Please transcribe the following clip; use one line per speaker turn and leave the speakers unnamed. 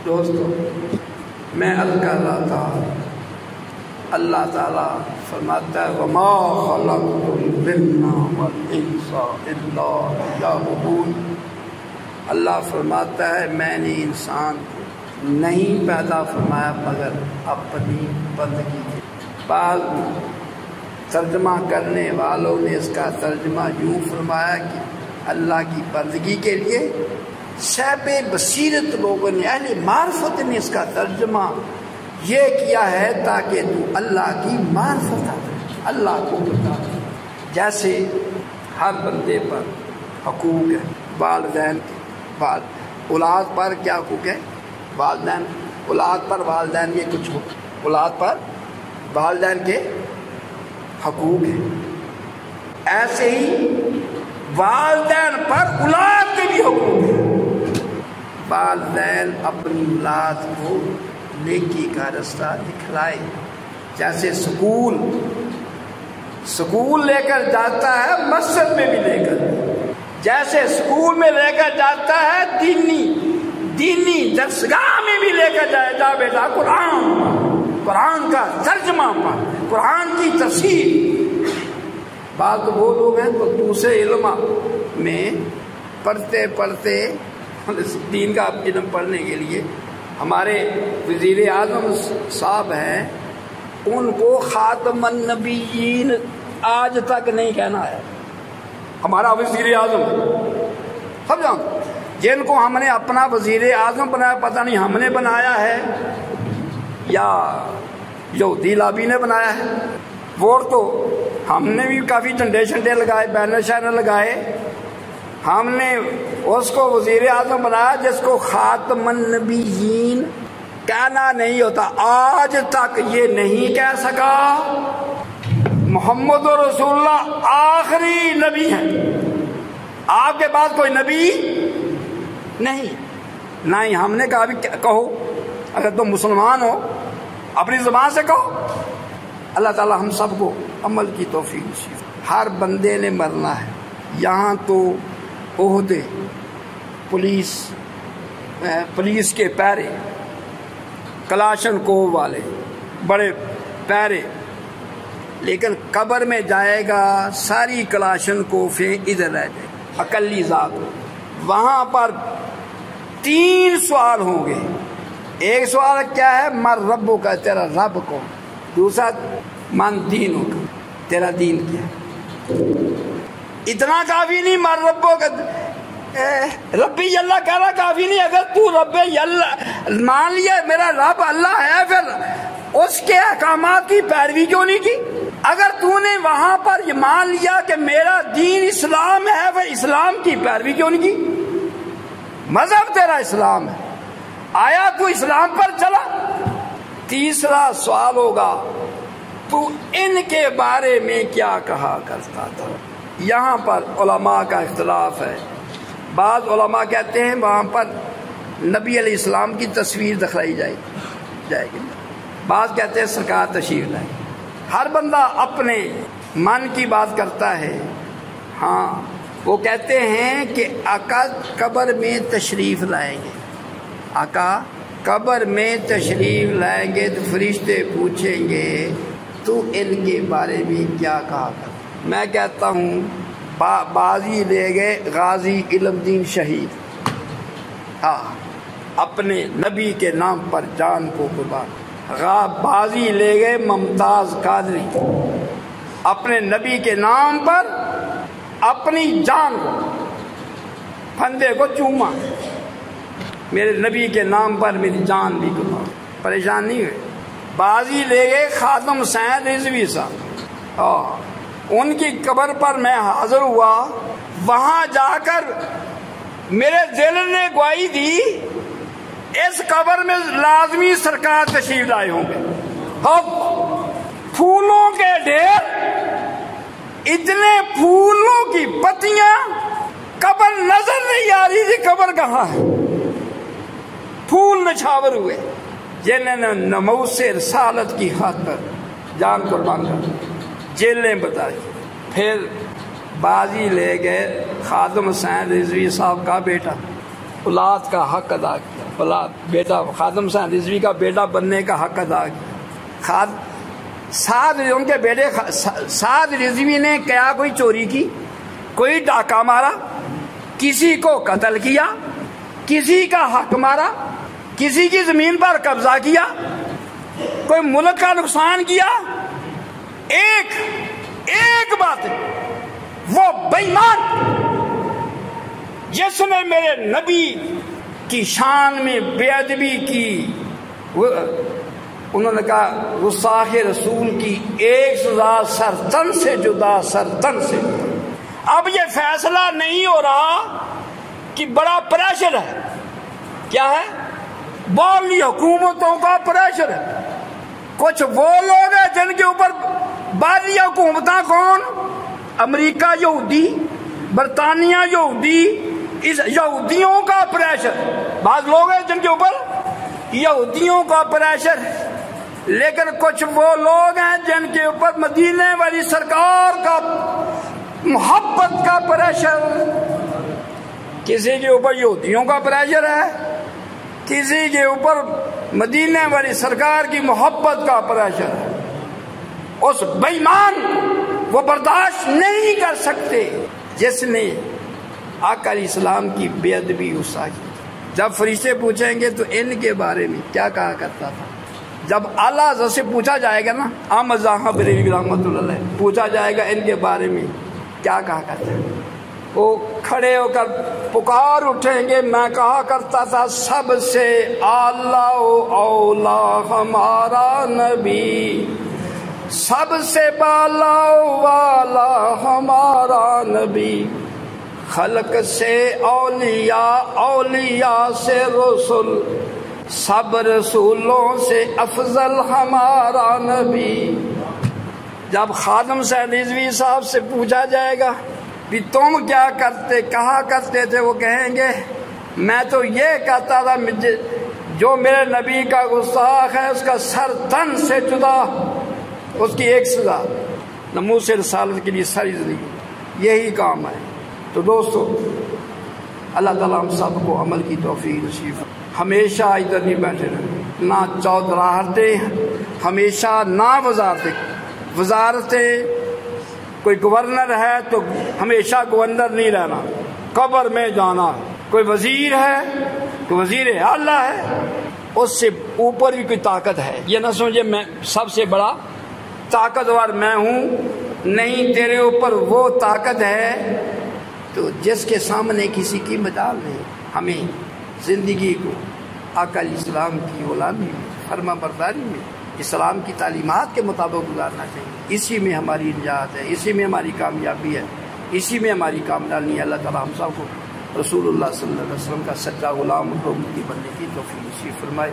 دوستو میں عرض کر رہا تھا، اللہ تعالیٰ فرماتا ہے وَمَا خَلَقْتُ الْجِنَّ وَالْإِنسَ إِلَّا لِيَعْبُدُونِ۔ اللہ فرماتا ہے میں نے انسان کو نہیں پیدا فرمایا مگر اپنی بندگی کے۔ بعض ترجمہ کرنے والوں نے اس کا ترجمہ یوں فرمایا کہ اللہ کی بندگی کے لیے۔ صاحب بصیرت لوگوں نے، اہل معرفت نے اس کا ترجمہ یہ کیا ہے تاکہ تو اللہ کی معرفت حاصل، اللہ کو بتا۔ جیسے ہر بندے پر حقوق ہے، والدین اولاد پر کیا حقوق ہے؟ والدین اولاد پر والدین کے کچھ اولاد پر والدین کے حقوق ہیں، ایسے ہی والدین پر اولاد کے بھی حقوق ہیں۔ والدین اپنی اولاد کو نیکی کا رستہ دکھلائے، جیسے سکول لے کر جاتا ہے، مسجد میں بھی لے کر، جیسے سکول میں لے کر جاتا ہے دینی درسگاہ میں بھی لے کر جائے جا بیٹا قرآن کا ترجمہ پڑھ، قرآن کی تفسیر۔ بعض تو وہ لوگ ہیں تو دوسرے علم میں پڑھتے دین کا علم پڑھنے کے لیے، ہمارے وزیر اعظم صاحب ہیں، ان کو خاتم النبیین آج تک نہیں کہنا ہے۔ ہمارا وزیر اعظم سب جانتے، جن کو ہم نے اپنا وزیر اعظم بنایا، پتہ نہیں ہم نے بنایا ہے یا یہودی لابی نے بنایا ہے۔ ووٹ تو ہم نے بھی کافی جھنڈے لگائے، بینر شینر لگائے، ہم نے اس کو وزیر اعظم بنایا جس کو خاتم النبیین کہنا نہیں ہوتا۔ آج تک یہ نہیں کہہ سکا محمد رسول اللہ آخری نبی ہیں، آپ کے بعد کوئی نبی نہیں۔ ہم نے کہا بھی کہو، اگر تم مسلمان ہو اپنی زبان سے کہو۔ اللہ تعالی ہم سب کو عمل کی توفیق نصیب۔ ہر بندے نے مرنا ہے، یہاں تو عہدے پولیس کے پیرے، کلاشن کوف والے بڑے پیرے، لیکن قبر میں جائے گا ساری کلاشن کوفیں ادھر رہ جائے، اقلی ذات۔ وہاں پر 3 سوال ہوں گے۔ ایک سوال کیا ہے؟ من ربو کا، تیرا رب کون؟ دوسرا من دینوں کا، تیرا دین کیا ہے؟ اتنا کافی نہیں، من ربو کا ربی اللہ کہنا کافی نہیں۔ اگر تو رب اللہ مان لیا میرا رب اللہ ہے، پھر اس کے احکامات کی پیروی کیوں نہیں کی؟ اگر تو نے وہاں پر یہ مان لیا کہ میرا دین اسلام ہے، پھر اسلام کی پیروی کیوں نہیں کی؟ مذہب تیرا اسلام ہے، آیا تو اسلام پر چلا؟ تیسرا سوال ہوگا تو ان کے بارے میں کیا کہا کرتا تھا؟ یہاں پر علماء کا اختلاف ہے۔ بعض علماء کہتے ہیں وہاں پر نبی علیہ السلام کی تصویر دکھلائی جائے گی، بعض کہتے ہیں سرکار تشریف لائے۔ ہر بندہ اپنے من کی بات کرتا ہے۔ ہاں، وہ کہتے ہیں کہ آقا قبر میں تشریف لائیں گے، آقا قبر میں تشریف لائیں گے تو فرشتے پوچھیں گے تو ان کے بارے میں کیا کہا کرتا؟ میں کہتا ہوں بازی لے گئے غازی علم دین شہید، اپنے نبی کے نام پر جان کو قربان۔ بازی لے گئے ممتاز قادری، اپنے نبی کے نام پر اپنی جان کو، پھندے کو چوما، میرے نبی کے نام پر میری جان بھی قربان۔ پریشان نہیں ہوئے۔ بازی لے گئے خاتم حسین رضوی صاحب، ان کی قبر پر میں حاضر ہوا، وہاں جا کر میرے دل نے گواہی دی اس قبر میں لازمی سرکار تشریف لائے ہوں گے۔ اب پھولوں کے ڈھیر، اتنے پھولوں کی پتیاں، قبر نظر نہیں آ رہی تھی قبر کہاں ہے، پھول نچھاور ہوئے، جنہوں نے ناموس رسالت کی خاطر جان قربان کر جیلیں بتائی۔ پھر بازی لے گئے خادم حسین رضوی صاحب کا بیٹا، اولاد کا حق ادا کیا۔ بیٹا خادم حسین رضوی کا بیٹا بننے کا حق ادا کیا. سعد ان کے بیٹے سعد رضوی نے کیا کوئی چوری کی، کوئی ڈاکہ مارا، کسی کو قتل کیا، کسی کا حق مارا، کسی کی زمین پر قبضہ کیا، کوئی ملک کا نقصان کیا؟ ایک بات ہے، وہ بے ایمان جس نے میرے نبی کی شان میں بے ادبی کی، انہوں نے کہا گستاخ رسول کی ایک سزا سرتن سے جدا، سرتن سے جدا. اب یہ فیصلہ نہیں ہو رہا کہ بڑا پریشر ہے. کیا ہے؟ باہرلی حکومتوں کا پریشر ہے. کچھ وہ لوگ ہیں جن کے اوپر باہرلی حکومتیں کون؟ امریکہ یہودی، برطانیہ یہودی، اس یہودیوں کا پریشر. بعض لوگ ہیں جن کے اوپر یہودیوں کا پریشر، لیکن کچھ وہ لوگ ہیں جن کے اوپر مدینے والی سرکار کا محبت کا پریشر. کسی کے اوپر یہودیوں کا پریشر ہے، کسی کے اوپر مدینے والی سرکار کی محبت کا پریشر ہے. اس بے ایمان وہ برداشت نہیں کر سکتے جس نے آقا علیہ السلام کی بے ادبی کی. جب فرشتے پوچھیں گے تو ان کے بارے میں کیا کہا کرتا تھا؟ جب اعلیٰ حضرت سے پوچھا جائے گا نا، احمد زاہد بریلوی رحمۃ اللہ علیہ، پوچھا جائے گا ان کے بارے میں کیا کہا کرتا ہے، وہ کھڑے ہو کر پکار اٹھیں گے، میں کہا کرتا تھا سب سے اعلیٰ اولا ہمارا نبی، سب سے بالا والا ہمارا نبی، خلق سے اولیاء، اولیاء سے رسول، سب رسولوں سے افضل ہمارا نبی. جب خادم حسین رضوی صاحب سے پوچھا جائے گا بھی تم کیا کہا کرتے تھے، وہ کہیں گے میں تو یہ کہتا تھا جو میرے نبی کا گستاخ ہے اس کا سر تن سے جدا، اس کی ایک سزا، ناموس رسالت کے لیے ساری زندگی یہی کام ہے. تو دوستو، اللہ تعالیٰ ہم سب کو عمل کی توفیق نصیب. ہمیشہ ادھر نہیں بیٹھے رہے، نہ چودراہٹیں، ہمیشہ نہ وزارتیں. کوئی گورنر ہے تو ہمیشہ گورنر نہیں رہنا، قبر میں جانا. کوئی وزیر ہے تو وزیر اعلیٰ ہے، اس سے اوپر بھی کوئی طاقت ہے. یہ نہ سمجھے میں سب سے بڑا طاقتور میں ہوں، نہیں، تیرے اوپر وہ طاقت ہے تو جس کے سامنے کسی کی مجال نہیں. ہمیں زندگی کو آقا علیہ السلام کی غلامی میں، فرما برداری میں، اسلام کی تعلیمات کے مطابق گزارنا چاہیے. اسی میں ہماری نجات ہے، اسی میں ہماری کامیابی ہے، اسی میں ہماری کامرانی ہے. اللہ تعالیٰ ہم سب کو رسول اللہ صلی اللہ علیہ وسلم کا سچا غلام اور امتی بننے کی توفیق نصیب فرمائے.